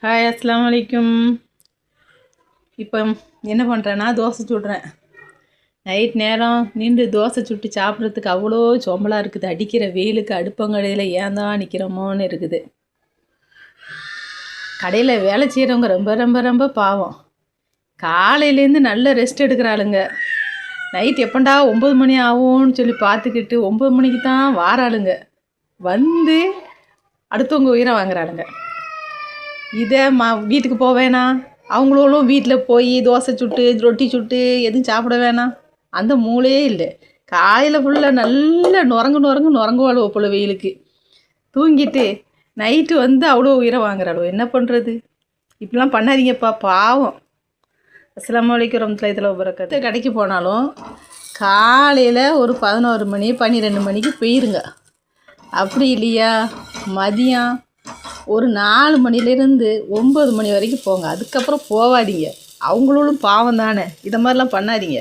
Hi அஸ்ஸலாமு அலைக்கும். இப்போ என்ன பண்ணுறேன்னா தோசை சுடுறேன். நைட் நேரம் நின்று தோசை சுட்டு சாப்பிட்றதுக்கு அவ்வளோ சோம்பலாக இருக்குது. அடிக்கிற வெயிலுக்கு அடுப்பங்கடையில் ஏன் தான் நிற்கிறோமோன்னு இருக்குது. கடையில் வேலை செய்கிறவங்க ரொம்ப ரொம்ப ரொம்ப பாவம். காலையிலேருந்து நல்ல ரெஸ்ட் எடுக்கிறாளுங்க. நைட் எப்பண்டா 9 மணி ஆகும்னு சொல்லி பார்த்துக்கிட்டு 9 மணிக்கு தான் வாராளுங்க. வந்து அடுத்தவங்க உயிரை வாங்குறாளுங்க. இதை வீட்டுக்கு போக வேணாம், அவங்களும் வீட்டில் போய் தோசை சுட்டு ரொட்டி சுட்டு எதுவும் சாப்பிட வேணாம், அந்த மூளையே இல்லை. காலையில் ஃபுல்லாக நல்லா நுறங்குவாளுவோ போல வெயிலுக்கு தூங்கிட்டு நைட்டு வந்து அவ்வளோ உயிரை வாங்குறாளோ. என்ன பண்ணுறது? இப்படிலாம் பண்ணாதீங்கப்பா, பாவம். அஸ்ஸலாமு அலைக்கும் வரஹ்மத்துல்லாஹி வபரகாத்துஹு. கடைக்கு போனாலும் காலையில் ஒரு 11 மணி 12 மணிக்கு போயிருங்க. அப்படி இல்லையா மதியம் ஒரு 4 மணிலேருந்து 9 மணி வரைக்கும் போங்க. அதுக்கப்புறம் போகாதீங்க. அவங்களும் பாவம் தானே. இதை மாதிரிலாம் பண்ணாதீங்க.